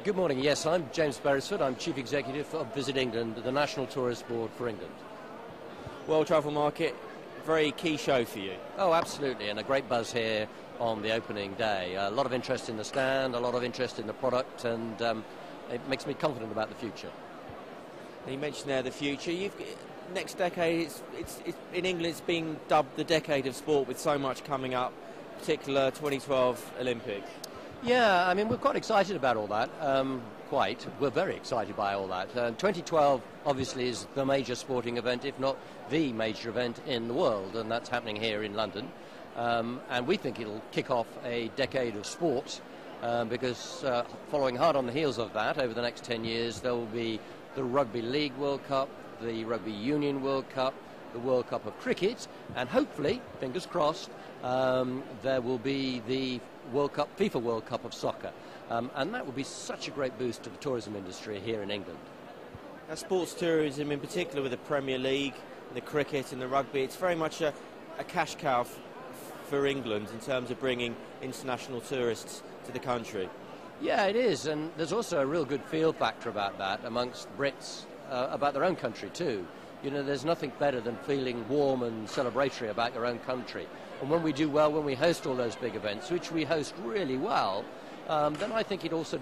Good morning. Yes, I'm James Berresford. I'm Chief Executive of Visit England, the National Tourist Board for England. World Travel Market, very key show for you. Oh, absolutely, and a great buzz here on the opening day. A lot of interest in the stand, a lot of interest in the product, and it makes me confident about the future. And you mentioned there the future. Next decade, it's in England, it's being dubbed the decade of sport with so much coming up, particular 2012 Olympics. Yeah, I mean, we're quite excited about all that. We're very excited by all that. 2012 obviously is the major sporting event, if not the major event in the world, and that's happening here in London. And we think it'll kick off a decade of sport because following hard on the heels of that, over the next 10 years, there will be the Rugby League World Cup, the Rugby Union World Cup, the World Cup of Cricket, and hopefully, fingers crossed, there will be the FIFA World Cup of soccer. And that would be such a great boost to the tourism industry here in England. Now, sports tourism in particular with the Premier League, the cricket and the rugby, it's very much a cash cow for England in terms of bringing international tourists to the country. Yeah, it is, and there's also a real good feel factor about that amongst Brits, about their own country too. You know, there's nothing better than feeling warm and celebratory about your own country. And when we do well, when we host all those big events, which we host really well, then I think it also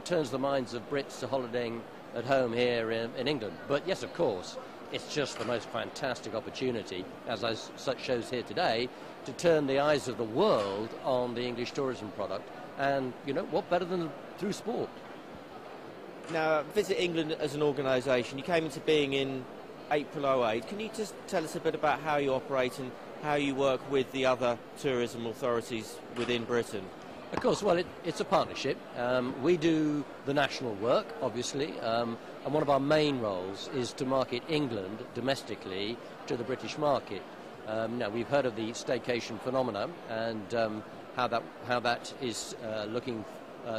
turns the minds of Brits to holidaying at home here in England. But yes, of course, it's just the most fantastic opportunity, as such shows here today, to turn the eyes of the world on the English tourism product. And, you know, what better than through sport? Now, Visit England as an organisation, you came into being in April 2008. Can you just tell us a bit about how you operate and how you work with the other tourism authorities within Britain? Of course, well, it's a partnership. We do the national work, obviously, and one of our main roles is to market England domestically to the British market. Now, we've heard of the staycation phenomenon and how that is looking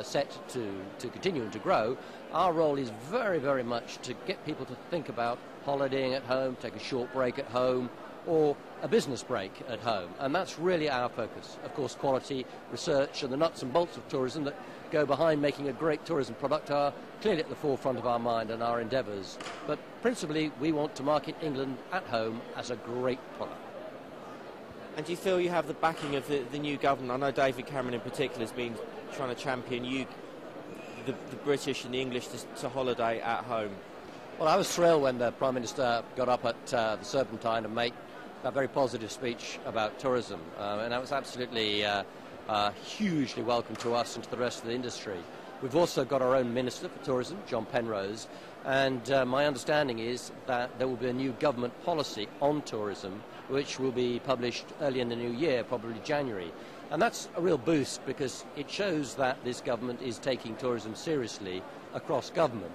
set to continue and to grow. Our role is very, very much to get people to think about holidaying at home, take a short break at home, or a business break at home, and that's really our focus. Of course, quality, research, and the nuts and bolts of tourism that go behind making a great tourism product are clearly at the forefront of our mind and our endeavours. But principally, we want to market England at home as a great product. And do you feel you have the backing of the new government? I know David Cameron in particular has been trying to champion the British and the English to holiday at home. Well, I was thrilled when the Prime Minister got up at the Serpentine and made a very positive speech about tourism, and that was absolutely hugely welcome to us and to the rest of the industry. We've also got our own Minister for Tourism, John Penrose, and my understanding is that there will be a new government policy on tourism which will be published early in the new year, probably January. And that's a real boost because it shows that this government is taking tourism seriously across government,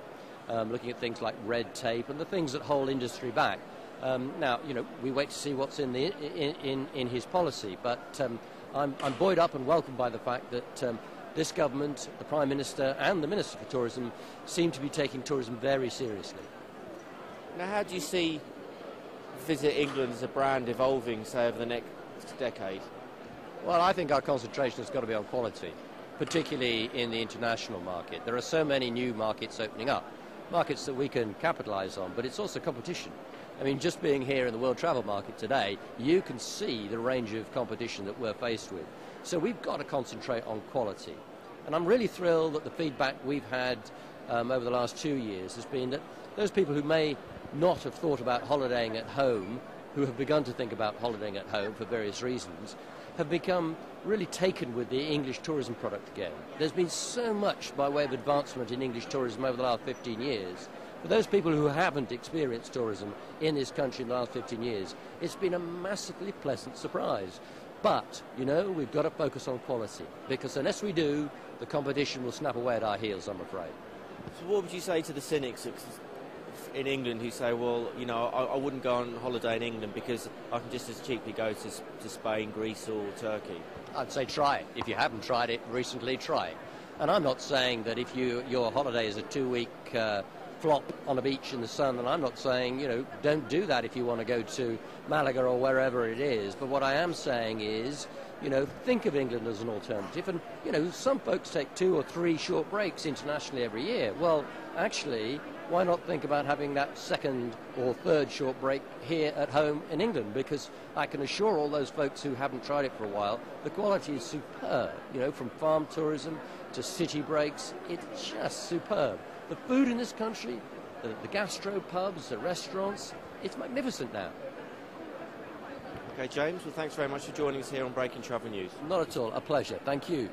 looking at things like red tape and the things that hold industry back. Now, you know, we wait to see what's in his policy, but I'm buoyed up and welcomed by the fact that this government, the Prime Minister and the Minister for Tourism seem to be taking tourism very seriously. Now, how do you see Visit England as a brand evolving, say, over the next decade? Well, I think our concentration has got to be on quality, particularly in the international market. There are so many new markets opening up, markets that we can capitalise on, but it's also competition. I mean, just being here in the world travel market today, you can see the range of competition that we're faced with. So we've got to concentrate on quality. And I'm really thrilled that the feedback we've had over the last 2 years has been that those people who may not have thought about holidaying at home, who have begun to think about holidaying at home for various reasons, have become really taken with the English tourism product again. There's been so much by way of advancement in English tourism over the last 15 years. For those people who haven't experienced tourism in this country in the last 15 years, it's been a massively pleasant surprise. But, you know, we've got to focus on quality, because unless we do, the competition will snap away at our heels, I'm afraid. So what would you say to the cynics in England who say, well, you know, I wouldn't go on holiday in England because I can just as cheaply go to Spain, Greece or Turkey? I'd say try it. If you haven't tried it recently, try it. And I'm not saying that if your holiday is a 2-week flop on a beach in the sun, and I'm not saying, you know, don't do that if you want to go to Malaga or wherever it is. But what I am saying is think of England as an alternative. And, some folks take 2 or 3 short breaks internationally every year. Well, actually, why not think about having that 2nd or 3rd short break here at home in England? Because I can assure all those folks who haven't tried it for a while, the quality is superb. From farm tourism to city breaks, it's just superb. The food in this country, the gastro pubs, the restaurants, it's magnificent now. Okay, James, well, thanks very much for joining us here on Breaking Travel News. Not at all. A pleasure. Thank you.